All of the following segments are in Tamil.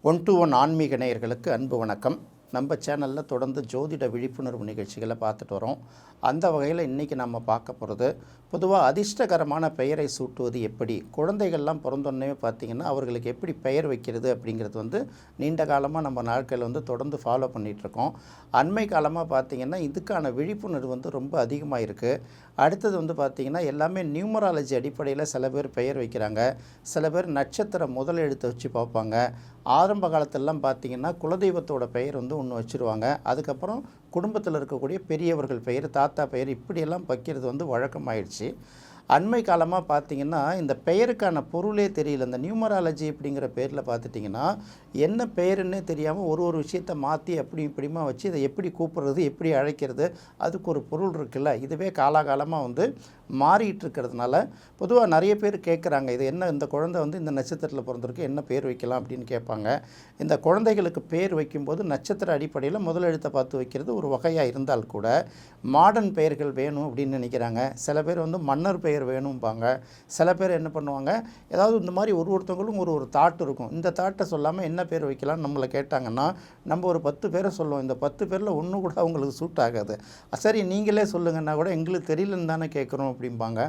ஒன் டு ஒன் ஆன்மீக நேயர்களுக்கு அன்பு வணக்கம். நம்ம சேனலில் தொடர்ந்து ஜோதிட விழிப்புணர்வு நிகழ்ச்சிகளை பார்த்துட்டு வரோம். அந்த வகையில் இன்றைக்கி நம்ம பார்க்க போகிறது, பொதுவாக அதிர்ஷ்டகரமான பெயரை சூட்டுவது எப்படி, குழந்தைகள்லாம் பிறந்தோன்னே பார்த்திங்கன்னா அவர்களுக்கு எப்படி பெயர் வைக்கிறது அப்படிங்கிறது நீண்ட காலமாக நம்ம நாட்களில் தொடர்ந்து ஃபாலோ பண்ணிகிட்ருக்கோம். அண்மை காலமாக பார்த்திங்கன்னா இதுக்கான விழிப்புணர்வு ரொம்ப அதிகமாக இருக்குது. அடுத்தது பார்த்திங்கன்னா எல்லாமே நியூமராலஜி அடிப்படையில் சில பேர் பெயர் வைக்கிறாங்க. சில பேர் நட்சத்திரம் முதல் எழுத்தை வச்சு பார்ப்பாங்க. ஆரம்ப காலத்திலலாம் பார்த்திங்கன்னா குலதெய்வத்தோட பெயர் ஒன்று வச்சுருவாங்க. அதுக்கப்புறம் குடும்பத்தில் இருக்கக்கூடிய பெரியவர்கள் பெயர், தாத்தா பெயர், இப்படியெல்லாம் வைக்கிறது வழக்கமாயிடுச்சு. அண்மை காலமாக பார்த்திங்கன்னா இந்த பெயருக்கான பொருளே தெரியல. இந்த நியூமராலஜி அப்படிங்கிற பேரில் பார்த்துட்டிங்கன்னா என்ன பெயருன்னே தெரியாமல் ஒரு விஷயத்தை மாற்றி அப்படி இப்படிமா வச்சு இதை எப்படி கூப்பிட்றது, எப்படி அழைக்கிறது, அதுக்கு ஒரு பொருள் இருக்குல்ல. இதுவே காலாகாலமாக மாறிட்டு இருக்கிறதுனால பொதுவாக நிறைய பேர் கேட்குறாங்க, இது என்ன, இந்த குழந்தை இந்த நட்சத்திரத்தில் பிறந்திருக்கு, என்ன பேர் வைக்கலாம் அப்படின்னு கேட்பாங்க. இந்த குழந்தைகளுக்கு பேர் வைக்கும்போது நட்சத்திர அடிப்படையில் முதல் எழுத்தை பார்த்து வைக்கிறது ஒரு வகையாக இருந்தால் கூட மாடர்ன் பெயர்கள் வேணும் அப்படின்னு நினைக்கிறாங்க. சில பேர் மன்னர் பெயர் வேணும்பாங்க. சில பேர் என்ன பண்ணுவாங்க, ஏதாவது இந்த மாதிரி ஒருத்தவங்களும் ஒரு தாட் இருக்கும். இந்த தாட்டை சொல்லாமல் என்ன பேர் வைக்கலாம்னு நம்மளை கேட்டாங்கன்னா நம்ம ஒரு 10 பேரை சொல்லுவோம். இந்த 10 பேரில் ஒன்று கூட அவங்களுக்கு சூட் ஆகாது. சரி நீங்களே சொல்லுங்கன்னா கூட எங்களுக்கு தெரியலன்னு தானே கேட்குறோம் அப்படிம்பாங்க.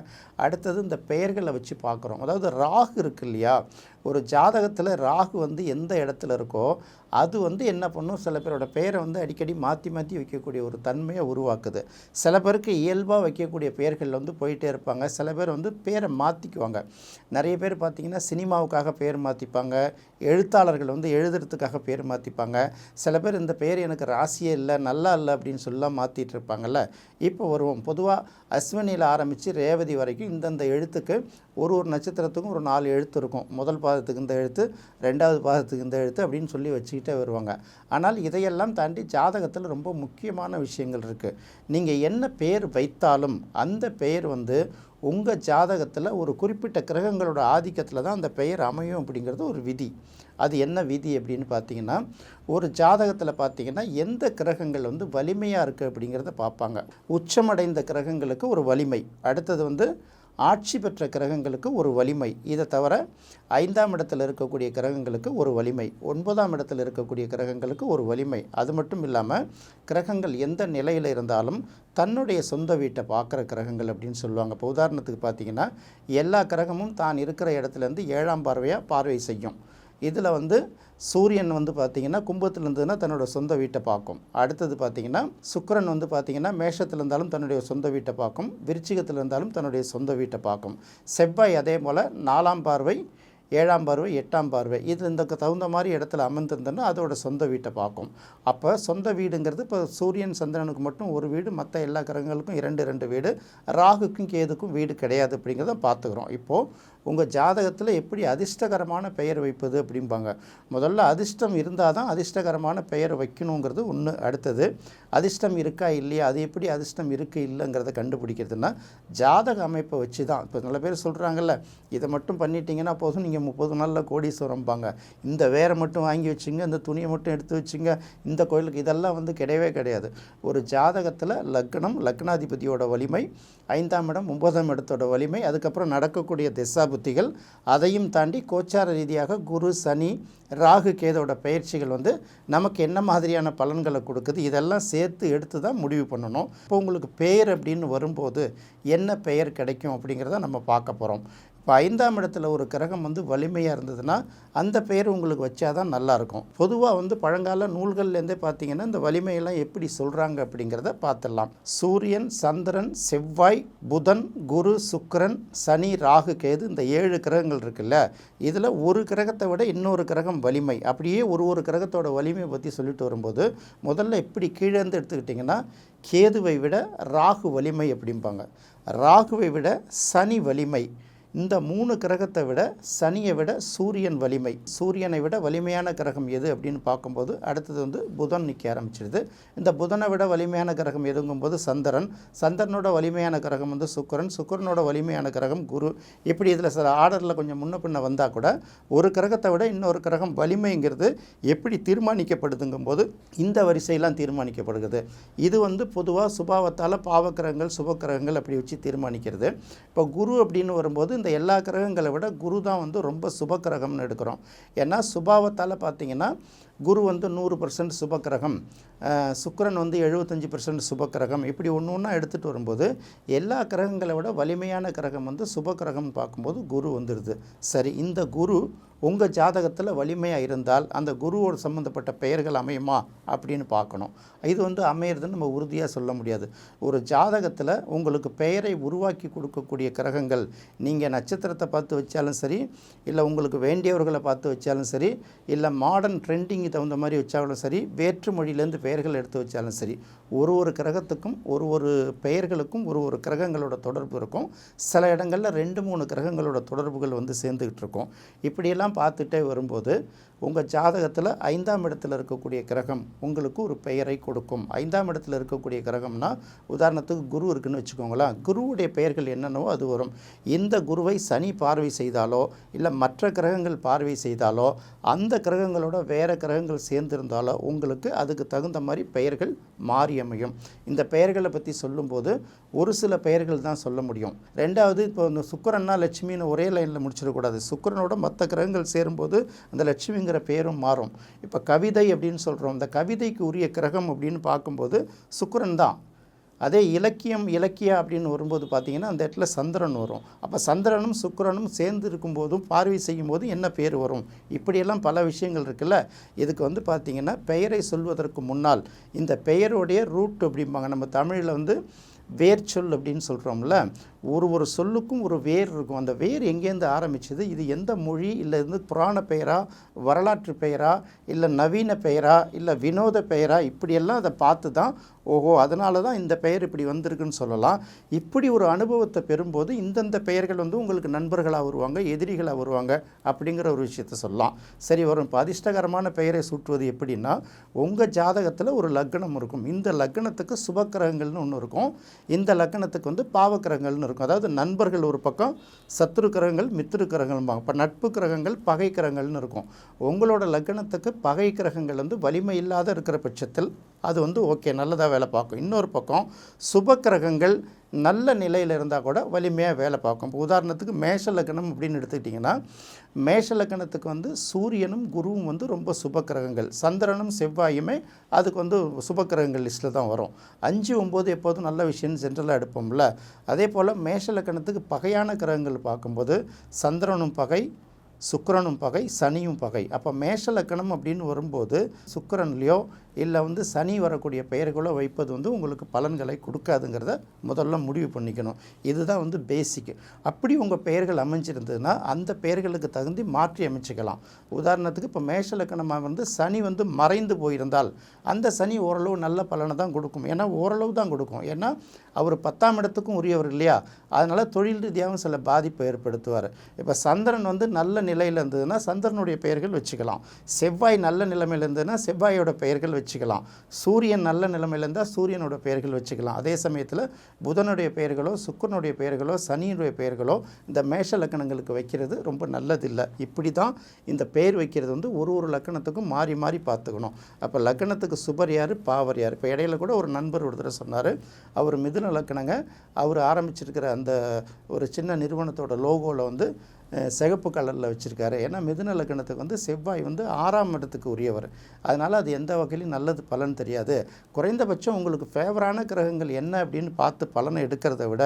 அடுத்தது இந்த பெயர்களை வச்சு பார்க்குறோம். அதாவது ராகு இருக்கு இல்லையா, ஒரு ஜாதகத்தில் ராகு எந்த இடத்துல இருக்கோ அது என்ன பண்ணும், சில பேரோட பெயரை அடிக்கடி மாற்றி வைக்கக்கூடிய ஒரு தன்மையை உருவாக்குது. சில பேருக்கு இயல்பாக வைக்கக்கூடிய பெயர்கள் போயிட்டே இருப்பாங்க. சில பேர் பேரை மாற்றிக்குவாங்க. நிறைய பேர் பார்த்திங்கன்னா சினிமாவுக்காக பேர் மாற்றிப்பாங்க. எழுத்தாளர்கள் எழுதுறதுக்காக பேர் மாற்றிப்பாங்க. சில பேர் இந்த பெயர் எனக்கு ராசியே இல்லை, நல்லா இல்லை அப்படின்னு சொல்லலாம் மாற்றிட்டு இருப்பாங்கள்ல. இப்போ வருவோம். பொதுவாக அஸ்வினியில் ஆரம்பித்து ரேவதி வரைக்கும் இந்தந்த எழுத்துக்கு ஒரு நட்சத்திரத்துக்கும் ஒரு 4 எழுத்து இருக்கும். முதல் பாதத்துக்கு இந்த எழுத்து, ரெண்டாவது பாதத்துக்கு இந்த எழுத்து அப்படின்னு சொல்லி வச்சுக்கிட்டே வருவாங்க. ஆனால் இதையெல்லாம் தாண்டி ஜாதகத்தில் ரொம்ப முக்கியமான விஷயங்கள் இருக்குது. நீங்கள் என்ன பெயர் வைத்தாலும் அந்த பெயர் உங்கள் ஜாதகத்தில் ஒரு குறிப்பிட்ட கிரகங்களோட ஆதிக்கத்தில் தான் அந்த பெயர் அமையும் அப்படிங்கிறது ஒரு விதி. அது என்ன விதி அப்படின்னு பார்த்தீங்கன்னா, ஒரு ஜாதகத்தில் பார்த்தீங்கன்னா எந்த கிரகங்கள் வலிமையாக இருக்குது அப்படிங்கிறத பார்ப்பாங்க. உச்சமடைந்த கிரகங்களுக்கு ஒரு வலிமை, அடுத்தது ஆட்சி பெற்ற கிரகங்களுக்கு ஒரு வலிமை, இதை தவிர 5ஆம் இடத்தில் இருக்கக்கூடிய கிரகங்களுக்கு ஒரு வலிமை, 9ஆம் இடத்தில் இருக்கக்கூடிய கிரகங்களுக்கு ஒரு வலிமை. அது மட்டும் இல்லாமல் கிரகங்கள் எந்த நிலையில் இருந்தாலும் தன்னுடைய சொந்த வீட்டை பார்க்குற கிரகங்கள் அப்படின்னு சொல்லுவாங்க. இப்போ உதாரணத்துக்கு பார்த்திங்கன்னா எல்லா கிரகமும் தான் இருக்கிற இடத்துலேருந்து 7ஆம் பார்வையாக பார்வை செய்யும். இதில் சூரியன் பார்த்திங்கன்னா கும்பத்தில் இருந்ததுன்னா தன்னோட சொந்த வீட்டை பார்க்கும். அடுத்தது பார்த்திங்கன்னா சுக்கிரன் பார்த்திங்கன்னா மேஷத்தில் இருந்தாலும் தன்னுடைய சொந்த வீட்டை பார்க்கும். விருச்சிகத்தில் இருந்தாலும் தன்னுடைய சொந்த வீட்டை பார்க்கும். செவ்வாய் அதே போல் 4ஆம் பார்வை, 7ஆம் பார்வை, 8ஆம் பார்வை, இது இந்த தகுந்த மாதிரி இடத்துல அமர்ந்திருந்தோன்னா அதோட சொந்த வீட்டை பார்க்கும். அப்போ சொந்த வீடுங்கிறது இப்போ சூரியன் சந்திரனுக்கு மட்டும் ஒரு வீடு, மற்ற எல்லா கிரகங்களுக்கும் 2 வீடு, ராகுக்கும் கேதுக்கும் வீடு கிடையாது அப்படிங்கிறத பார்த்துக்கிறோம். இப்போது உங்கள் ஜாதகத்தில் எப்படி அதிர்ஷ்டகரமான பெயர் வைப்பது அப்படிம்பாங்க. முதல்ல அதிர்ஷ்டம் இருந்தால் தான் அதிர்ஷ்டகரமான பெயர் வைக்கணுங்கிறது ஒன்று. அடுத்தது அதிர்ஷ்டம் இருக்கா இல்லையா, அது எப்படி அதிர்ஷ்டம் இருக்குது இல்லைங்கிறத கண்டுபிடிக்கிறதுனா ஜாதக அமைப்பை வச்சு தான். இப்போ நல்ல பேர் சொல்கிறாங்கல்ல, இதை மட்டும் பண்ணிட்டீங்கன்னா போதும் நீங்கள் 30 நாளில் கோடீஸ்வரம்பாங்க. இந்த வேரை மட்டும் வாங்கி வச்சுங்க, இந்த துணியை மட்டும் எடுத்து வச்சுங்க, இந்த கோயிலுக்கு, இதெல்லாம் கிடையவே கிடையாது. ஒரு ஜாதகத்தில் லக்னம், லக்னாதிபதியோட வலிமை, 5ஆம் இடம், 9ஆம் இடத்தோட வலிமை, அதுக்கப்புறம் நடக்கக்கூடிய திசா புத்திகள், அதையும் தாண்டி கோச்சார ரீதியாக குரு, சனி, ராகு, கேதோட பயிற்சிகள் நமக்கு என்ன மாதிரியான பலன்களை கொடுக்குது, இதெல்லாம் சேர்த்து எடுத்து தான் முடிவு பண்ணணும். இப்போ உங்களுக்கு பெயர் அப்படின்னு வரும்போது என்ன பெயர் கிடைக்கும் அப்படிங்கிறத நம்ம பார்க்க போகிறோம். இப்போ 5ஆம் இடத்துல ஒரு கிரகம் வலிமையாக இருந்ததுன்னா அந்த பெயர் உங்களுக்கு வச்சா தான் நல்லாயிருக்கும். பொதுவாக பழங்கால நூல்கள்லேருந்தே பார்த்திங்கன்னா இந்த வலிமையெல்லாம் எப்படி சொல்கிறாங்க அப்படிங்கிறத பார்த்துடலாம். சூரியன், சந்திரன், செவ்வாய், புதன், குரு, சுக்கிரன், சனி, ராகு, கேது, இந்த 7 கிரகங்கள் இருக்குல்ல, இதில் ஒரு கிரகத்தை விட இன்னொரு கிரகம் வலிமை. அப்படியே ஒரு கிரகத்தோட வலிமையை பற்றி சொல்லிட்டு வரும்போது முதல்ல இப்படி கீழேருந்து எடுத்துக்கிட்டிங்கன்னா கேதுவை விட ராகு வலிமை அப்படிம்பாங்க, ராகுவை விட சனி வலிமை, இந்த 3 கிரகத்தை விட சனியை விட சூரியன் வலிமை. சூரியனை விட வலிமையான கிரகம் எது அப்படின்னு பார்க்கும்போது அடுத்தது புதன் நிற்க ஆரம்பிச்சிடுது. இந்த புதனை விட வலிமையான கிரகம் எதுங்கும்போது சந்திரன், சந்திரனோட வலிமையான கிரகம் சுக்கிரன், சுக்கிரனோட வலிமையான கிரகம் குரு. இப்படி இதில் சில ஆர்டரில் கொஞ்சம் முன்ன பின்ன வந்தால் கூட ஒரு கிரகத்தை விட இன்னொரு கிரகம் வலிமைங்கிறது எப்படி தீர்மானிக்கப்படுதுங்கும்போது இந்த வரிசையெல்லாம் தீர்மானிக்கப்படுகிறது. இது பொதுவாக சுபாவத்தால் பாவக்கிரகங்கள், சுபக்கிரகங்கள் அப்படி வச்சு தீர்மானிக்கிறது. இப்போ குரு அப்படின்னு வரும்போது அந்த எல்லா கிரகங்களை விட குரு தான் வந்து ரொம்ப சுப கிரகம்னு எடுக்கிறோம். ஏன்னா சுபாவத்தால் பார்த்திங்கன்னா குரு வந்து 100% சுபக்கிரகம், சுக்கிரன் வந்து 75% சுபக்கிரகம், இப்படி ஒன்று ஒன்றா எடுத்துகிட்டு வரும்போது எல்லா கிரகங்களை விட வலிமையான கிரகம் வந்து சுபக்கிரகம்னு பார்க்கும்போது குரு வந்துடுது. சரி, இந்த குரு உங்கள் ஜாதகத்தில் வலிமையாக இருந்தால் அந்த குருவோடு சம்மந்தப்பட்ட பெயர்கள் அமையுமா அப்படின்னு பார்க்கணும். இது வந்து அமையிறதுன்னு நம்ம உறுதியாக சொல்ல முடியாது. ஒரு ஜாதகத்தில் உங்களுக்கு பெயரை உருவாக்கி கொடுக்கக்கூடிய கிரகங்கள் நீங்கள் நட்சத்திரத்தை பார்த்து வச்சாலும் சரி, இல்லை உங்களுக்கு வேண்டியவர்களை பார்த்து வச்சாலும் சரி, இல்லை மாடர்ன் ட்ரெண்டிங்கு தகுந்த மாதிரி வச்சாலும் சரி, வேற்று மொழியிலேருந்து பெயர்கள் எடுத்து வச்சாலும் சரி, ஒரு கிரகத்துக்கும் ஒரு பெயர்களுக்கும் ஒரு கிரகங்களோட தொடர்பு இருக்கும். சில இடங்களில் 2-3 கிரகங்களோட தொடர்புகள் வந்து சேர்ந்துக்கிட்டு இருக்கும். இப்படியெல்லாம் பார்த்துட்டே வரும்போது உங்கள் ஜாதகத்தில் 5ஆம் இடத்துல இருக்கக்கூடிய கிரகம் உங்களுக்கு ஒரு பெயரை கொடுக்கும். 5ஆம் இடத்துல இருக்கக்கூடிய கிரகம்னா உதாரணத்துக்கு குரு இருக்குன்னு வச்சுக்கோங்களேன். குருவுடைய பெயர்கள் என்னென்னவோ அது வரும். இந்த குருவை சனி பார்வை செய்தாலோ இல்லை மற்ற கிரகங்கள் பார்வை செய்தாலோ அந்த கிரகங்களோட வேறு கிரகங்கள் சேர்ந்திருந்தாலோ உங்களுக்கு அதுக்கு தகுந்த மாதிரி பெயர்கள் மாறி அமையும். இந்த பெயர்களை பற்றி சொல்லும்போது ஒரு சில பெயர்கள் தான் சொல்ல முடியும். ரெண்டாவது, இப்போ இந்த சுக்கிரன்னா லட்சுமின்னு ஒரே லைனில் முடிச்சிடக்கூடாது. சுக்கிரனோட மற்ற கிரகங்கள் சேரும்போது அந்த லட்சுமிங்கிற பேரும் மாறும். இப்போ கவிதை அப்படின்னு சொல்கிறோம். இந்த கவிதைக்கு உரிய கிரகம் அப்படின்னு பார்க்கும்போது சுக்கிரன் தான். அதே இலக்கியா அப்படின்னு வரும்போது பார்த்திங்கன்னா அந்த இடத்துல சந்திரன் வரும். அப்போ சந்திரனும் சுக்கிரனும் சேர்ந்து இருக்கும்போதும் பார்வை செய்யும் போது என்ன பேர் வரும்? இப்படியெல்லாம் பல விஷயங்கள் இருக்குல்ல. இதுக்கு வந்து பார்த்திங்கன்னா பெயரை சொல்வதற்கு முன்னால் இந்த பெயருடைய ரூட் அப்படிம்பாங்க. நம்ம தமிழில் வந்து வேர் சொல் அப்படின்னு சொல்கிறோம்ல. ஒரு சொல்லுக்கும் ஒரு வேர் இருக்கும். அந்த வேர் எங்கேருந்து ஆரம்பிச்சது, இது எந்த மொழி, இல்லை வந்து புராண பெயரா, வரலாற்று பெயரா, இல்லை நவீன பெயரா, இல்லை வினோத பெயரா, இப்படியெல்லாம் அதை பார்த்து தான் ஓஹோ அதனால தான் இந்த பெயர் இப்படி வந்திருக்குன்னு சொல்லலாம். இப்படி ஒரு அனுபவத்தை பெறும்போது இந்தந்த பெயர்கள் வந்து உங்களுக்கு நண்பர்களாக வருவாங்க, எதிரிகளாக வருவாங்க அப்படிங்கிற ஒரு விஷயத்த சொல்லலாம். சரி, வரும். இப்போ அதிர்ஷ்டகரமான பெயரை சூட்டுவது எப்படின்னா, உங்கள் ஜாதகத்தில் ஒரு லக்னம் இருக்கும். இந்த லக்னத்துக்கு சுபக்கிரகங்கள்னு ஒன்று இருக்கும். இந்த லக்னத்துக்கு வந்து பாவக்கிரகங்கள்னு இருக்கும். அதாவது நண்பர்கள் ஒரு பக்கம், சத்ரு கிரகங்கள் மித்ரு கிரகங்கள்பாங்க. இப்போ நட்பு கிரகங்கள் பகை கிரகங்கள்னு இருக்கும். உங்களோட லக்னத்துக்கு பகை கிரகங்கள் வந்து வலிமை இல்லாத இருக்கிற பட்சத்தில் அது வந்து ஓகே, நல்லதாக வேலை பார்க்கும். இன்னொரு பக்கம் சுப கிரகங்கள் நல்ல நிலையில் இருந்தால் கூட வலிமையாக வேலை பார்க்கும். இப்போ உதாரணத்துக்கு மேஷ லக்னம் அப்படின்னு எடுத்துக்கிட்டிங்கன்னா, மேஷ லக்னத்துக்கு வந்து சூரியனும் குருவும் வந்து ரொம்ப சுப கிரகங்கள், சந்திரனும் செவ்வாயுமே அதுக்கு வந்து சுப கிரகங்கள் லிஸ்ட்டில் தான் வரும். 5, 9 எப்போதும் நல்ல விஷயம்னு ஜென்ரலாக எடுப்போம்ல. அதே போல் மேஷ லக்னத்துக்கு பகையான கிரகங்கள் பார்க்கும்போது சந்திரனும் பகை, சுக்கிரனும் பகை, சனியும் பகை. அப்போ மேஷ லக்னம் அப்படின்னு வரும்போது சுக்கிரன்லையோ இல்லை வந்து சனி வரக்கூடிய பெயர்களோ வைப்பது வந்து உங்களுக்கு பலன்களை கொடுக்காதுங்கிறத முதல்ல முடிவு பண்ணிக்கணும். இதுதான் வந்து பேசிக்கு. அப்படி உங்கள் பெயர்கள் அமைஞ்சிருந்ததுன்னா அந்த பெயர்களுக்கு தகுந்தி மாற்றி அமைச்சிக்கலாம். உதாரணத்துக்கு இப்போ மேஷ லக்னமாக வந்து சனி வந்து மறைந்து போயிருந்தால் அந்த சனி ஓரளவு நல்ல பலனை தான் கொடுக்கும். ஏன்னா ஓரளவு தான் கொடுக்கும். ஏன்னா அவர் 10ஆம் இடத்துக்கும் உரியவர் இல்லையா, அதனால் தொழில் ரீதியாகவும் சில பாதிப்பை ஏற்படுத்துவார். இப்போ சந்திரன் வந்து நல்ல நிலையில் இருந்ததுன்னா சந்திரனுடைய பெயர்கள் வச்சுக்கலாம். செவ்வாய் நல்ல நிலைமையில் இருந்ததுன்னா செவ்வாயோட பெயர்கள் வச்சுக்கலாம். சூரியன் நல்ல நிலைமையில் இருந்தால் சூரியனோட பெயர்கள் வச்சுக்கலாம். அதே சமயத்தில் புதனுடைய பெயர்களோ சுக்கிரனுடைய பெயர்களோ சனியுடைய பெயர்களோ இந்த மேஷ லக்கணங்களுக்கு வைக்கிறது ரொம்ப நல்லதில்லை. இப்படி தான் இந்த பெயர் வைக்கிறது வந்து ஒரு லக்கணத்துக்கும் மாறி மாறி பார்த்துக்கணும். அப்போ லக்கணத்துக்கு சுபர் யார், பாவர் யார். இப்போ இடையில கூட ஒரு நண்பர் ஒரு தடவை சொன்னார், அவர் மிதுன லக்கணங்க, அவர் ஆரம்பிச்சிருக்கிற அந்த ஒரு சின்ன நிறுவனத்தோட லோகோவில் வந்து சிகப்பு கலரில் வச்சுருக்காரு. ஏன்னா மிதுன லக்னத்துக்கு வந்து செவ்வாய் வந்து 6ஆம் இடத்துக்கு உரியவர். அதனால் அது எந்த வகையிலும் நல்லது பலன் தெரியாது. குறைந்தபட்சம் உங்களுக்கு ஃபேவரான கிரகங்கள் என்ன அப்படின்னு பார்த்து பலனை எடுக்கிறத விட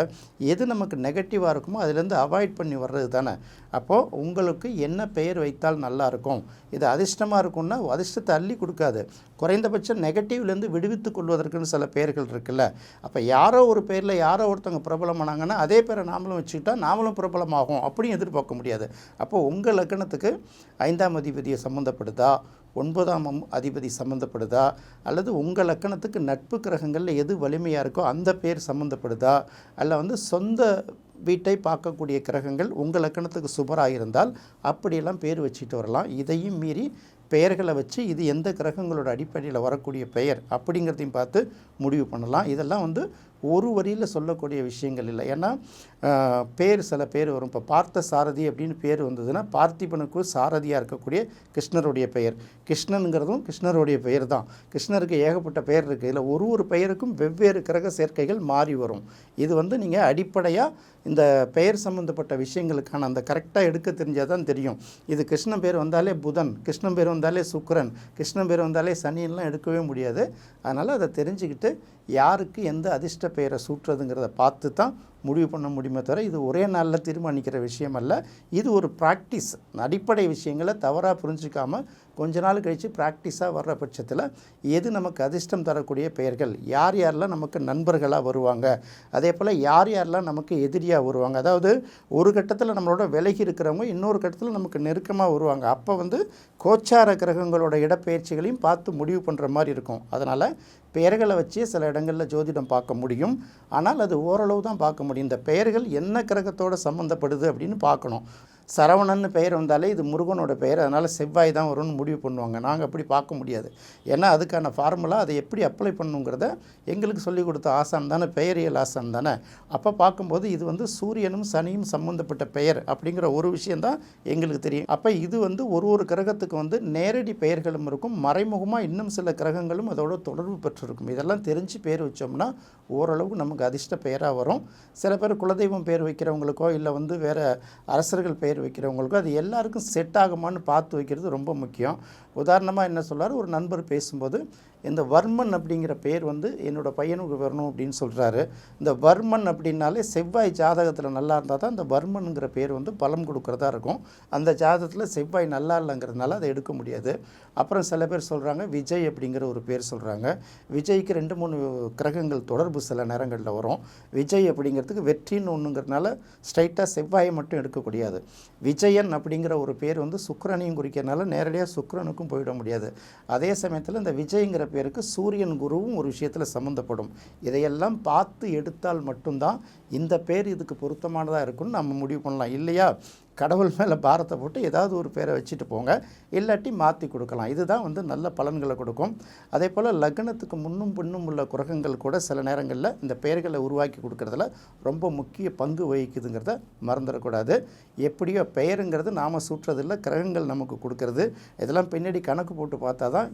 எது நமக்கு நெகட்டிவாக இருக்குமோ அதிலேருந்து அவாய்ட் பண்ணி வர்றது தானே. அப்போது உங்களுக்கு என்ன பெயர் வைத்தால் நல்லாயிருக்கும், இது அதிர்ஷ்டமாக இருக்கும்னா அதிர்ஷ்டத்தை அள்ளி கொடுக்காது, குறைந்தபட்சம் நெகட்டிவ்லேருந்து விடுவித்து கொள்வதற்குன்னு சில பெயர்கள் இருக்குல்ல. அப்போ யாரோ ஒரு பேரில் யாரோ ஒருத்தவங்க பிரபலமானாங்கன்னா அதே பேரை நாமளும் வச்சுக்கிட்டா நாமளும் பிரபலமாகும் அப்படின்னு எதிர்பார்க்க முடியாது. அப்போது உங்கள் லக்னத்துக்கு 5ஆம் அதிபதியை சம்மந்தப்படுதா, 9ஆம் அதிபதி சம்மந்தப்படுதா, அல்லது உங்கள் லக்கணத்துக்கு நட்பு கிரகங்களில் எது வலிமையாக இருக்கோ அந்த பேர் சம்மந்தப்படுதா, அல்ல வந்து சொந்த வீட்டை பார்க்கக்கூடிய கிரகங்கள் உங்கள் லக்கணத்துக்கு சுபராக இருந்தால் அப்படியெல்லாம் பேர் வச்சுட்டு வரலாம். இதையும் மீறி பெயர்களை வச்சு இது எந்த கிரகங்களோட அடிப்படையில் வரக்கூடிய பெயர் அப்படிங்கிறதையும் பார்த்து முடிவு பண்ணலாம். இதெல்லாம் வந்து ஒரு வரியில் சொல்லக்கூடிய விஷயங்கள் இல்லை. ஏன்னா பேர் சில பேர் வரும். இப்போ பார்த்த சாரதி அப்படின்னு பேர் வந்ததுன்னா பார்த்திபனுக்கு சாரதியாக இருக்கக்கூடிய கிருஷ்ணருடைய பெயர். கிருஷ்ணனுங்கிறதும் கிருஷ்ணருடைய பெயர் தான். கிருஷ்ணருக்கு ஏகப்பட்ட பெயர் இருக்குது. இதில் ஒரு பெயருக்கும் வெவ்வேறு கிரக சேர்க்கைகள் மாறி வரும். இது வந்து நீங்கள் அடிப்படையாக இந்த பெயர் சம்மந்தப்பட்ட விஷயங்களுக்கான அந்த கரெக்டாக எடுக்க தெரிஞ்சால் தான் தெரியும். இது கிருஷ்ணன் பேர் வந்தாலே புதன், கிருஷ்ணன் பேர் வந்தாலே சுக்கிரன், கிருஷ்ணன் பேர் வந்தாலே சனியெல்லாம் எடுக்கவே முடியாது. அதனால் அதை தெரிஞ்சுக்கிட்டு யாருக்கு எந்த அதிர்ஷ்ட பெயரை சூட்டுறதுங்கிறத பார்த்து தான் முடிவு பண்ண முடியுமே தவிர இது ஒரே நாளில் தீர்மானிக்கிற விஷயம் அல்ல. இது ஒரு ப்ராக்டிஸ். அடிப்படை விஷயங்களை தவறாக புரிஞ்சிக்காமல் கொஞ்ச நாள் கழித்து ப்ராக்டிஸாக வர்ற பட்சத்தில் எது நமக்கு அதிர்ஷ்டம் தரக்கூடிய பெயர்கள், யார் யாரெல்லாம் நமக்கு நண்பர்களாக வருவாங்க, அதே போல் யார் யாரெல்லாம் நமக்கு எதிரியாக வருவாங்க. அதாவது ஒரு கட்டத்தில் நம்மளோட விலகி இருக்கிறவங்க இன்னொரு கட்டத்தில் நமக்கு நெருக்கமாக வருவாங்க. அப்போ கோச்சார கிரகங்களோட இடப்பெயர்ச்சிகளையும் பார்த்து முடிவு பண்ணுற மாதிரி இருக்கும். அதனால் பெயர்களை வச்சே சில இடங்களில் ஜோதிடம் பார்க்க முடியும். ஆனால் அது ஓரளவு தான் பார்க்க முடியும். இந்த பெயர்கள் என்ன கிரகத்தோடு சம்மந்தப்படுது அப்படின்னு பார்க்கணும். சரவணன்னு பெயர் வந்தாலே இது முருகனோட பெயர், அதனால் செவ்வாய் தான் வரும்னு முடிவு பண்ணுவாங்க. நாங்கள் அப்படி பார்க்க முடியாது. ஏன்னா அதுக்கான ஃபார்முலா அதை எப்படி அப்ளை பண்ணுங்கிறத எங்களுக்கு சொல்லிக் கொடுத்த ஆசான் தானே, பெயரியல் ஆசான் தானே. அப்போ பார்க்கும்போது இது சூரியனும் சனியும் சம்மந்தப்பட்ட பெயர் அப்படிங்கிற ஒரு விஷயந்தான் எங்களுக்கு தெரியும். அப்போ இது ஒரு கிரகத்துக்கு நேரடி பெயர்களும் இருக்கும், மறைமுகமாக இன்னும் சில கிரகங்களும் அதோட தொடர்பு பெற்றிருக்கும். இதெல்லாம் தெரிஞ்சு பேர் வச்சோம்னா ஓரளவுக்கு நமக்கு அதிர்ஷ்ட பெயராக வரும். சில பேர் குலதெய்வம் பேர் வைக்கிறவங்களுக்கோ இல்லை வேறு அரசர்கள் பெயர் வைக்கிறவங்களுக்கும் அது எல்லாருக்கும் செட் ஆகுமான்னு பார்த்து வைக்கிறது ரொம்ப முக்கியம். உதாரணமாக என்ன சொல்கிறார், ஒரு நண்பர் பேசும்போது இந்த வர்மன் அப்படிங்கிற பேர் என்னோடய பையனுக்கு வரணும் அப்படின்னு சொல்கிறாரு. இந்த வர்மன் அப்படின்னாலே செவ்வாய் ஜாதகத்தில் நல்லா இருந்தால் தான் இந்த வர்மனுங்கிற பேர் பலம் கொடுக்குறதா இருக்கும். அந்த ஜாதகத்தில் செவ்வாய் நல்லா இல்லைங்கிறதுனால அதை எடுக்க முடியாது. அப்புறம் சில பேர் சொல்கிறாங்க விஜய் அப்படிங்கிற ஒரு பேர் சொல்கிறாங்க. விஜய்க்கு 2-3 கிரகங்கள் தொடர்பு சில நேரங்களில் வரும். விஜய் அப்படிங்கிறதுக்கு வெற்றின்னு ஒன்றுங்கிறதுனால ஸ்ட்ரைட்டாக செவ்வாயை மட்டும் எடுக்கக்கூடாது. விஜயன் அப்படிங்கிற ஒரு பேர் சுக்கிரனையும் குறிக்கிறதுனால நேரடியாக சுக்கிரனுக்கும் போயிட முடியாது. அதே சமயத்தில் இந்த விஜய்ங்கிற பேருக்கு சூரியன் குருவும் ஒரு விஷயத்தில் சம்மந்தப்படும். இதையெல்லாம் பார்த்து எடுத்தால் மட்டும்தான் இந்த பேர் இதுக்கு பொருத்தமானதாக இருக்குன்னு நம்ம முடிவு பண்ணலாம். இல்லையா கடவுள் மேலே பாரத்தை போட்டு ஏதாவது ஒரு பேரை வச்சுட்டு போங்க, இல்லாட்டி மாற்றி கொடுக்கலாம். இதுதான் நல்ல பலன்களை கொடுக்கும். அதே போல் லக்னத்துக்கு முன்னும் பின்னும் உள்ள கிரகங்கள் கூட சில நேரங்களில் இந்த பெயர்களை உருவாக்கி கொடுக்கறதுல ரொம்ப முக்கிய பங்கு வகிக்குதுங்கிறத மறந்துடக்கூடாது. எப்படியோ பெயருங்கிறது நாம் சூட்டுறதில்லை, கிரகங்கள் நமக்கு கொடுக்கறது. இதெல்லாம் பின்னாடி கணக்கு போட்டு பார்த்தா தான்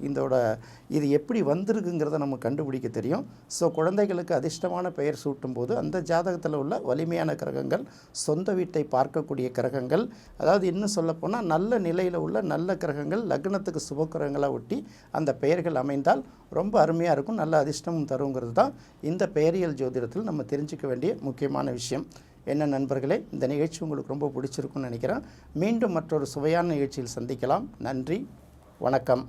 இது எப்படி வந்திருக்குங்கிறத நம்ம கண்டுபிடிக்க தெரியும். ஸோ குழந்தைகளுக்கு அதிர்ஷ்டமான பெயர் சூட்டும் போது அந்த ஜாதகத்தில் உள்ள வலிமையான கிரகங்கள், சொந்த வீட்டை பார்க்கக்கூடிய கிரகங்கள், அதாவது இன்னும் சொல்லப்போனால் நல்ல நிலையில் உள்ள நல்ல கிரகங்கள் லக்னத்துக்கு சுபக்கிரகங்களாக ஒட்டி அந்த பெயர்கள் அமைந்தால் ரொம்ப அருமையாக இருக்கும், நல்ல அதிர்ஷ்டமும் தருங்கிறது தான் இந்த பெயரியல் ஜோதிடத்தில் நம்ம தெரிஞ்சுக்க வேண்டிய முக்கியமான விஷயம். என்ன நண்பர்களே, இந்த நிகழ்ச்சி உங்களுக்கு ரொம்ப பிடிச்சிருக்குன்னு நினைக்கிறேன். மீண்டும் மற்றொரு சுவையான நிகழ்ச்சியில் சந்திக்கலாம். நன்றி, வணக்கம்.